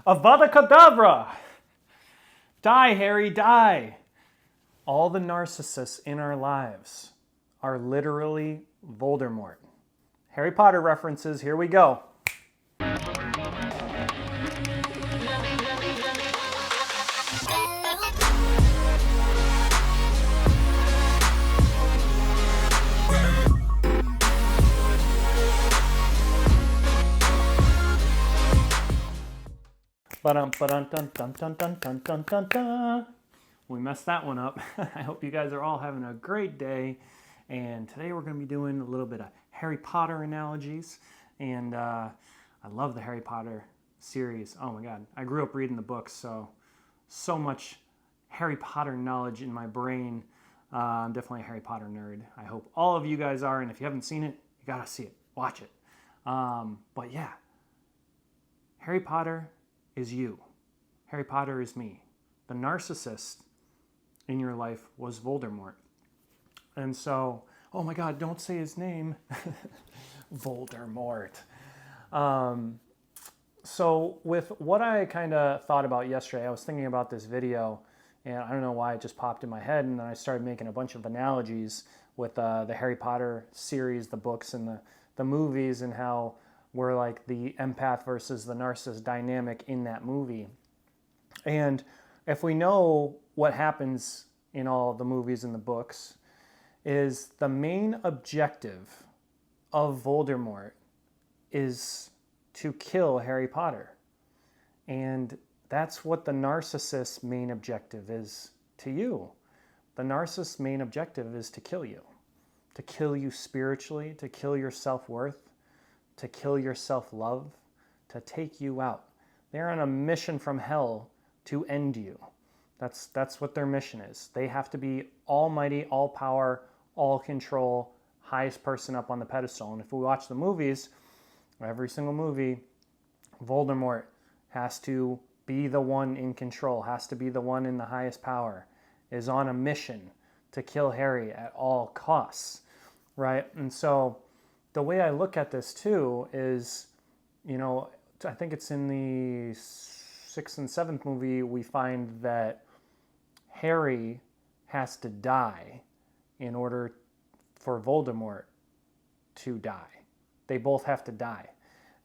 Avada Kedavra! Die, Harry, die! All the narcissists in our lives are literally Voldemort. Harry Potter references, here we go. We messed that one up. I hope you guys are all having a great day. And today we're going to be doing a little bit of Harry Potter analogies. And I love the Harry Potter series. Oh my God. I grew up reading the books, so much Harry Potter knowledge in my brain. I'm definitely a Harry Potter nerd. I hope all of you guys are. And if you haven't seen it, you got to see it. Watch it. But yeah, Harry Potter is you. Harry Potter is me. The narcissist in your life was Voldemort. And so, oh my God, don't say his name. Voldemort. So with what I kind of thought about yesterday, I was thinking about this video, and I don't know why it just popped in my head, and then I started making a bunch of analogies with the Harry Potter series, the books and the movies, and how we're like the empath versus the narcissist dynamic in that movie. And if we know what happens in all the movies and the books, is the main objective of Voldemort is to kill Harry Potter. And that's what the narcissist's main objective is to you. The narcissist's main objective is to kill you spiritually, to kill your self-worth, to kill your self-love, to take you out. They're on a mission from hell to end you. That's what their mission is. They have to be almighty, all power, all control, highest person up on the pedestal. And if we watch the movies, every single movie, Voldemort has to be the one in control, has to be the one in the highest power, is on a mission to kill Harry at all costs, right? And so the way I look at this too is, I think it's in the 6th and 7th movie, we find that Harry has to die in order for Voldemort to die. They both have to die.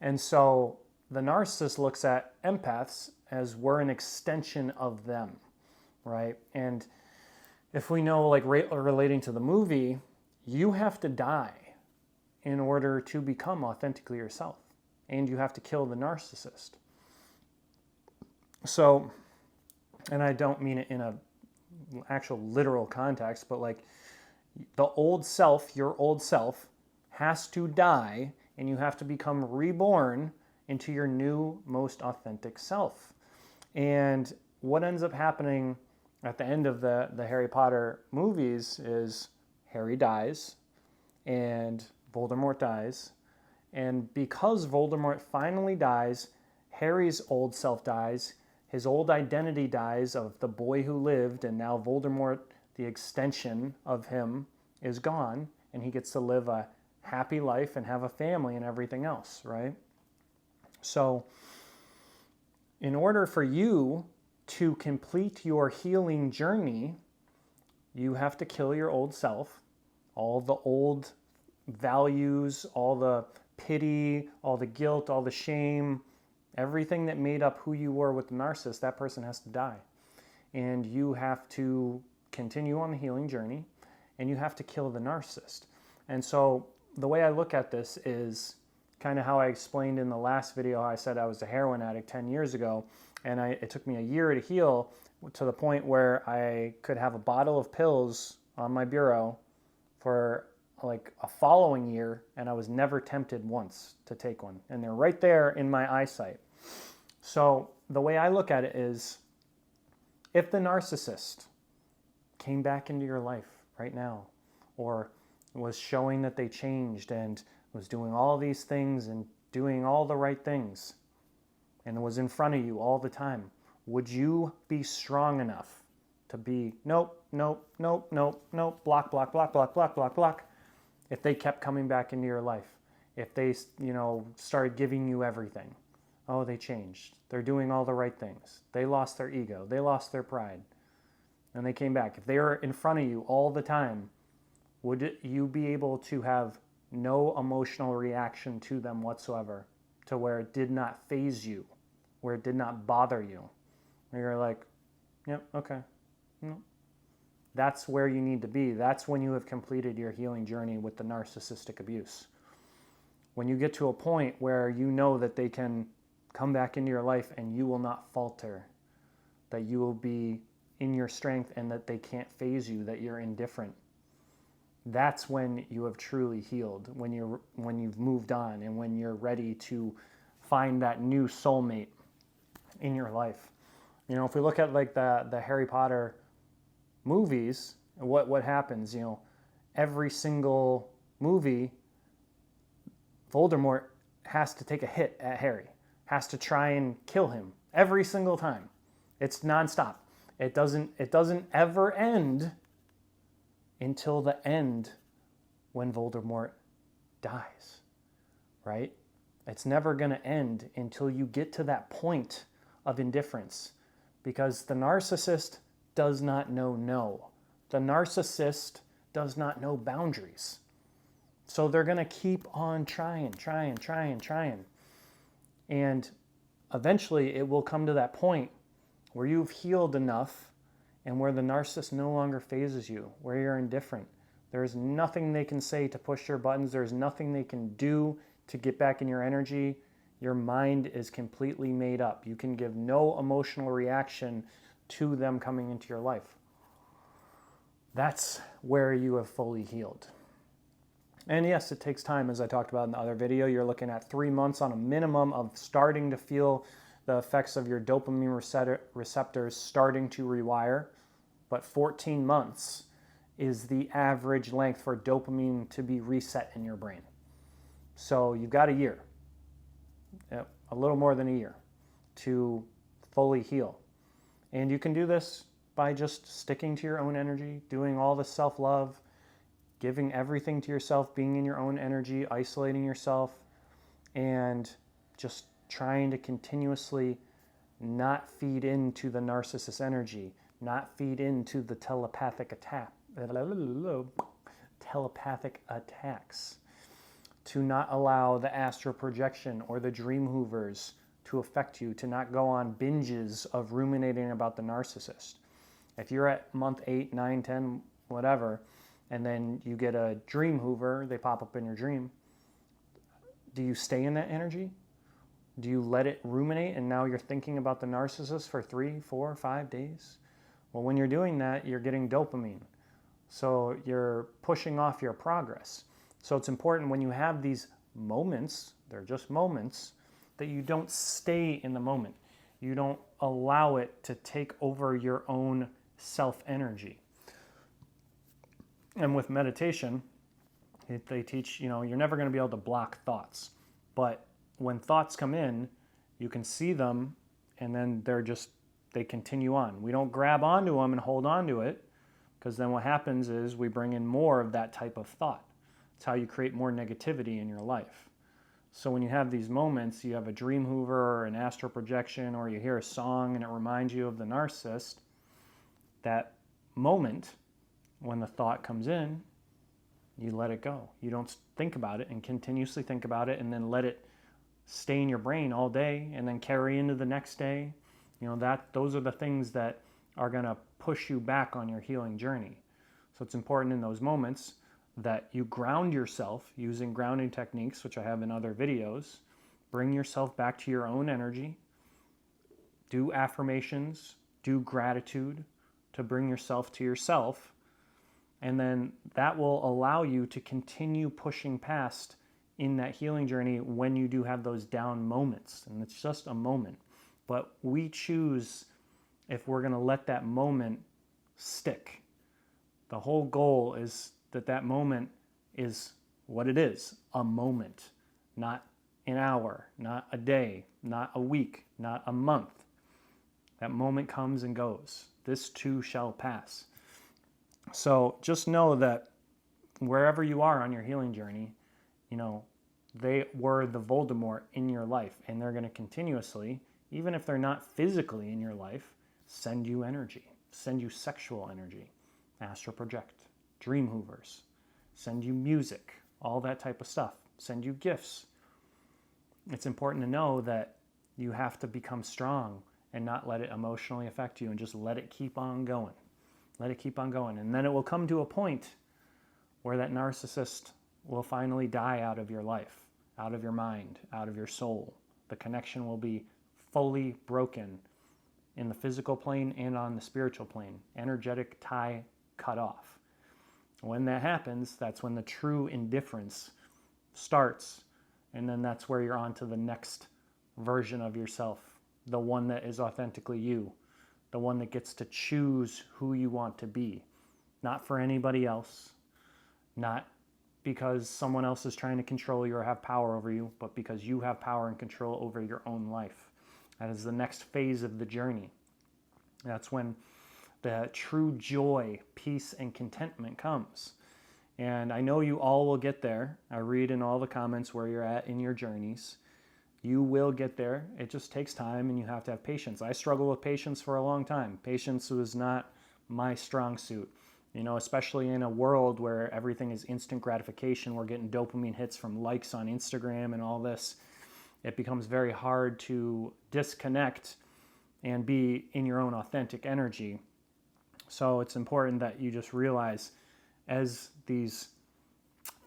And so the narcissist looks at empaths as we're an extension of them, right? And if we know, like relating to the movie, you have to die in order to become authentically yourself. And you have to kill the narcissist. So, and I don't mean it in a actual literal context, but like the old self, your old self, has to die and you have to become reborn into your new, most authentic self. And what ends up happening at the end of the Harry Potter movies is Harry dies and Voldemort dies. And because Voldemort finally dies, Harry's old self dies, his old identity dies of the boy who lived, and now Voldemort, the extension of him, is gone, and he gets to live a happy life and have a family and everything else, right? So, in order for you to complete your healing journey, you have to kill your old self, all the old values, all the pity, all the guilt, all the shame, everything that made up who you were with the narcissist, that person has to die. And you have to continue on the healing journey, and you have to kill the narcissist. And so the way I look at this is kind of how I explained in the last video. I said I was a heroin addict 10 years ago, and it took me a year to heal to the point where I could have a bottle of pills on my bureau for like a following year, and I was never tempted once to take one. And they're right there in my eyesight. So the way I look at it is, if the narcissist came back into your life right now, or was showing that they changed and was doing all these things and doing all the right things, and was in front of you all the time, would you be strong enough to be, nope, nope, nope, nope, nope, block, block, block, block, block, block, block, if they kept coming back into your life, if they, started giving you everything, oh, they changed. They're doing all the right things. They lost their ego. They lost their pride. And they came back. If they were in front of you all the time, would you be able to have no emotional reaction to them whatsoever, to where it did not faze you, where it did not bother you, where you're like, yep, okay. No. That's where you need to be. That's when you have completed your healing journey with the narcissistic abuse. When you get to a point where you know that they can come back into your life and you will not falter, that you will be in your strength and that they can't faze you, that you're indifferent. That's when you have truly healed, when you've moved on and when you're ready to find that new soulmate in your life. You know, if we look at like the Harry Potter movies, what happens, you know, every single movie, Voldemort has to take a hit at Harry, has to try and kill him every single time. It's nonstop. It doesn't ever end until the end when Voldemort dies, right? It's never going to end until you get to that point of indifference, because the narcissist does not know no. The narcissist does not know boundaries. So they're going to keep on trying. And eventually it will come to that point where you've healed enough and where the narcissist no longer phases you, where you're indifferent. There's nothing they can say to push your buttons. There's nothing they can do to get back in your energy. Your mind is completely made up. You can give no emotional reaction to them coming into your life. That's where you have fully healed. And yes, it takes time, as I talked about in the other video. You're looking at 3 months on a minimum of starting to feel the effects of your dopamine receptors starting to rewire. But 14 months is the average length for dopamine to be reset in your brain. So you've got a year, a little more than a year, to fully heal. And you can do this by just sticking to your own energy, doing all the self-love, giving everything to yourself, being in your own energy, isolating yourself, and just trying to continuously not feed into the narcissist energy, not feed into the telepathic attacks, to not allow the astral projection or the dream hoovers to affect you, to not go on binges of ruminating about the narcissist. If you're at month 8, 9, 10, whatever, and then you get a dream hoover, they pop up in your dream, do you stay in that energy? Do you let it ruminate and now you're thinking about the narcissist for 3, 4, 5 days? Well, when you're doing that, you're getting dopamine. So you're pushing off your progress. So it's important when you have these moments, they're just moments, that you don't stay in the moment. You don't allow it to take over your own self-energy. And with meditation, they teach, you know, you're never going to be able to block thoughts. But when thoughts come in, you can see them and then they continue on. We don't grab onto them and hold on to it, because then what happens is we bring in more of that type of thought. It's how you create more negativity in your life. So when you have these moments, you have a dream hoover or an astral projection, or you hear a song and it reminds you of the narcissist, that moment when the thought comes in, you let it go. You don't think about it and continuously think about it and then let it stay in your brain all day and then carry into the next day. You know, those are the things that are going to push you back on your healing journey. So it's important in those moments that you ground yourself using grounding techniques, which I have in other videos. Bring yourself back to your own energy. Do affirmations. Do gratitude to bring yourself to yourself. And then that will allow you to continue pushing past in that healing journey when you do have those down moments. And it's just a moment. But we choose if we're going to let that moment stick. The whole goal is that moment is what it is, a moment, not an hour, not a day, not a week, not a month. That moment comes and goes. This too shall pass. So just know that wherever you are on your healing journey, you know, They were the Voldemort in your life, and they're going to continuously, even if they're not physically in your life, send you energy, send you sexual energy, astral project, dream hoovers, send you music, all that type of stuff, send you gifts. It's important to know that you have to become strong and not let it emotionally affect you, and just let it keep on going. Let it keep on going. And then it will come to a point where that narcissist will finally die out of your life, out of your mind, out of your soul. The connection will be fully broken in the physical plane and on the spiritual plane. Energetic tie cut off. When that happens, that's when the true indifference starts. And then that's where you're on to the next version of yourself, the one that is authentically you, the one that gets to choose who you want to be, not for anybody else, not because someone else is trying to control you or have power over you, but because you have power and control over your own life. That is the next phase of the journey. That's when the true joy, peace, and contentment comes. And I know you all will get there. I read in all the comments where you're at in your journeys. You will get there. It just takes time, and you have to have patience. I struggled with patience for a long time. Patience was not my strong suit. You know, especially in a world where everything is instant gratification, we're getting dopamine hits from likes on Instagram and all this. It becomes very hard to disconnect and be in your own authentic energy. So it's important that you just realize, as these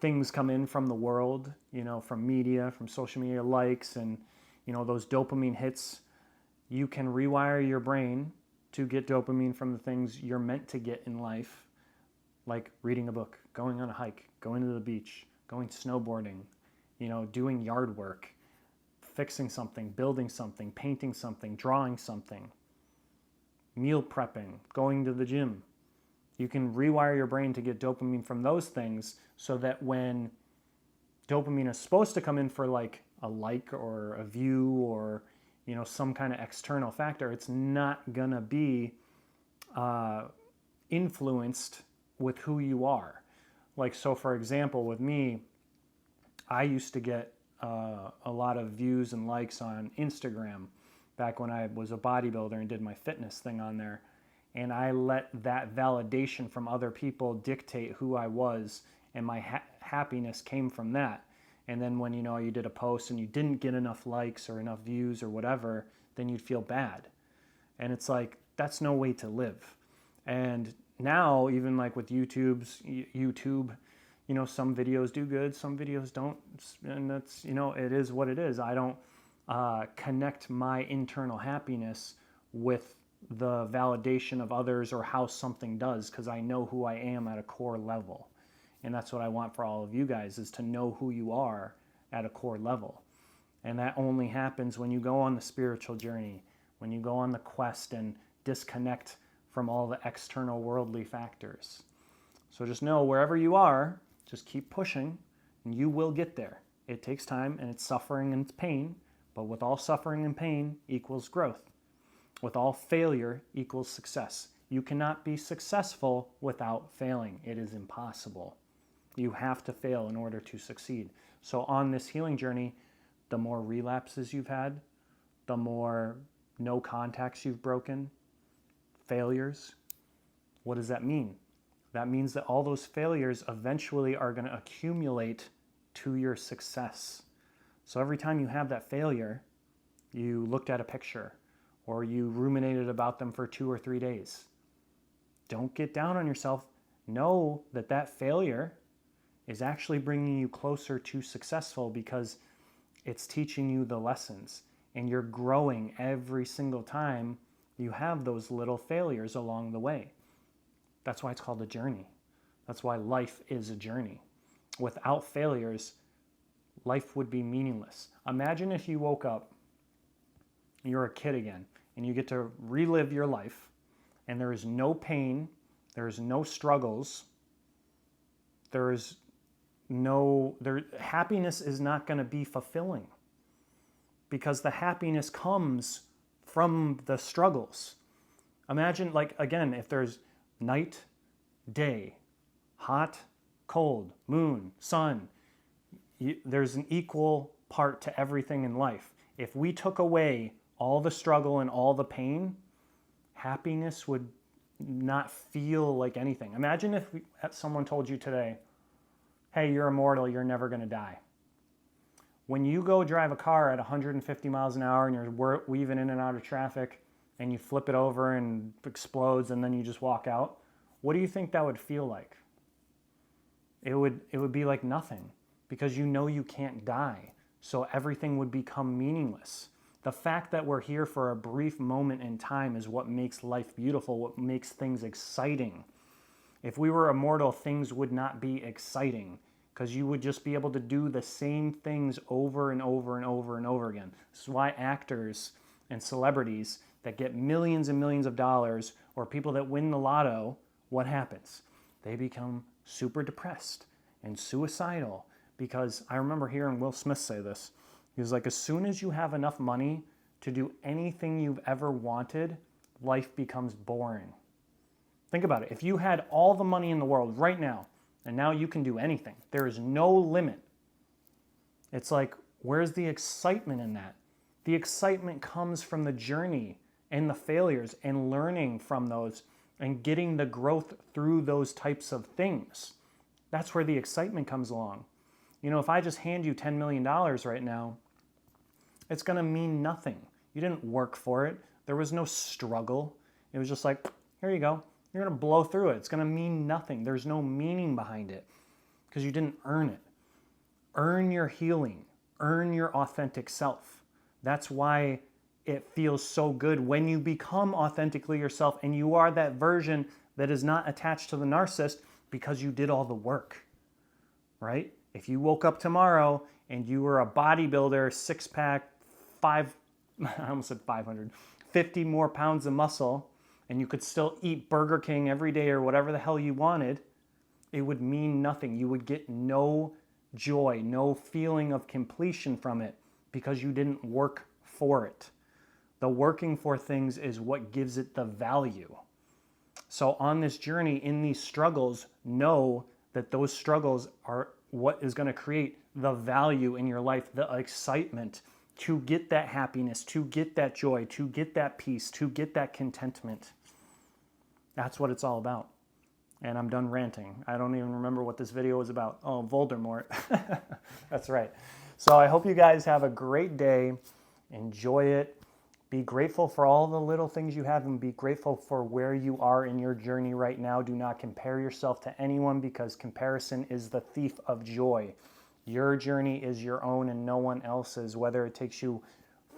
things come in from the world, you know, from media, from social media likes, and, you know, those dopamine hits, you can rewire your brain to get dopamine from the things you're meant to get in life, like reading a book, going on a hike, going to the beach, going snowboarding, you know, doing yard work, fixing something, building something, painting something, drawing something, meal prepping, going to the gym. You can rewire your brain to get dopamine from those things, so that when dopamine is supposed to come in for like a like or a view or, you know, some kind of external factor, it's not gonna be influenced with who you are. Like, so for example, with me, I used to get a lot of views and likes on Instagram back when I was a bodybuilder and did my fitness thing on there. And I let that validation from other people dictate who I was, and my happiness came from that. And then when, you know, you did a post and you didn't get enough likes or enough views or whatever, then you'd feel bad. And it's like, that's no way to live. And now, even like with YouTube, you know, some videos do good, some videos don't, and that's, you know, it is what it is. I don't connect my internal happiness with the validation of others or how something does, because I know who I am at a core level. And that's what I want for all of you guys, is to know who you are at a core level. And that only happens when you go on the spiritual journey, when you go on the quest and disconnect from all the external worldly factors. So just know, wherever you are, just keep pushing and you will get there. It takes time, and it's suffering and it's pain, but with all suffering and pain equals growth. With all failure equals success. You cannot be successful without failing. It is impossible. You have to fail in order to succeed. So on this healing journey, the more relapses you've had, the more no contacts you've broken, failures, what does that mean? That means that all those failures eventually are going to accumulate to your success. So every time you have that failure, you looked at a picture or you ruminated about them for 2 or 3 days. Don't get down on yourself. Know that that failure is actually bringing you closer to successful, because it's teaching you the lessons, and you're growing every single time you have those little failures along the way. That's why it's called a journey. That's why life is a journey. Without failures, life would be meaningless. Imagine if you woke up, you're a kid again, and you get to relive your life, and there is no pain, there is no struggles, happiness is not going to be fulfilling, because the happiness comes from the struggles. Imagine, like, again, if there's night, day, hot, cold, moon, sun, there's an equal part to everything in life. If we took away all the struggle and all the pain, happiness would not feel like anything. Imagine if someone told you today, hey, you're immortal, you're never going to die. When you go drive a car at 150 miles an hour and you're weaving in and out of traffic and you flip it over and it explodes and then you just walk out, what do you think that would feel like? It would be like nothing, because you know you can't die. So everything would become meaningless. The fact that we're here for a brief moment in time is what makes life beautiful, what makes things exciting. If we were immortal, things would not be exciting, because you would just be able to do the same things over and over and over and over again. This is why actors and celebrities that get millions and millions of dollars, or people that win the lotto, what happens? They become super depressed and suicidal, because I remember hearing Will Smith say this. He was like, as soon as you have enough money to do anything you've ever wanted, life becomes boring. Think about it. If you had all the money in the world right now, and now you can do anything, there is no limit. It's like, where's the excitement in that? The excitement comes from the journey and the failures and learning from those and getting the growth through those types of things. That's where the excitement comes along. You know, if I just hand you $10 million right now, it's going to mean nothing. You didn't work for it. There was no struggle. It was just like, here you go. You're going to blow through it. It's going to mean nothing. There's no meaning behind it because you didn't earn it. Earn your healing. Earn your authentic self. That's why it feels so good when you become authentically yourself and you are that version that is not attached to the narcissist, because you did all the work, right? If you woke up tomorrow and you were a bodybuilder, six-pack, I almost said 500, 50 more pounds of muscle, and you could still eat Burger King every day or whatever the hell you wanted, it would mean nothing. You would get no joy, no feeling of completion from it, because you didn't work for it. The working for things is what gives it the value. So on this journey, in these struggles, know that those struggles are what is going to create the value in your life, the excitement to get that happiness, to get that joy, to get that peace, to get that contentment. That's what it's all about. And I'm done ranting. I don't even remember what this video was about. Oh, Voldemort. That's right. So I hope you guys have a great day. Enjoy it. Be grateful for all the little things you have, and be grateful for where you are in your journey right now. Do not compare yourself to anyone, because comparison is the thief of joy. Your journey is your own and no one else's, whether it takes you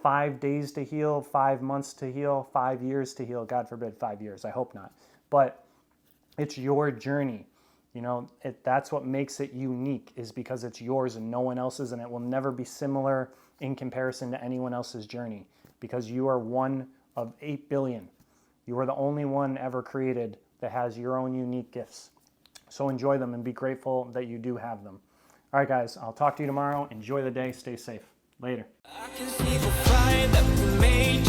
5 days to heal, 5 months to heal, 5 years to heal. God forbid 5 years. I hope not. But it's your journey. You know, that's what makes it unique, is because it's yours and no one else's, and it will never be similar in comparison to anyone else's journey, because you are one of 8 billion. You are the only one ever created that has your own unique gifts. So enjoy them and be grateful that you do have them. All right, guys, I'll talk to you tomorrow. Enjoy the day. Stay safe. Later. I can see the fire that we made.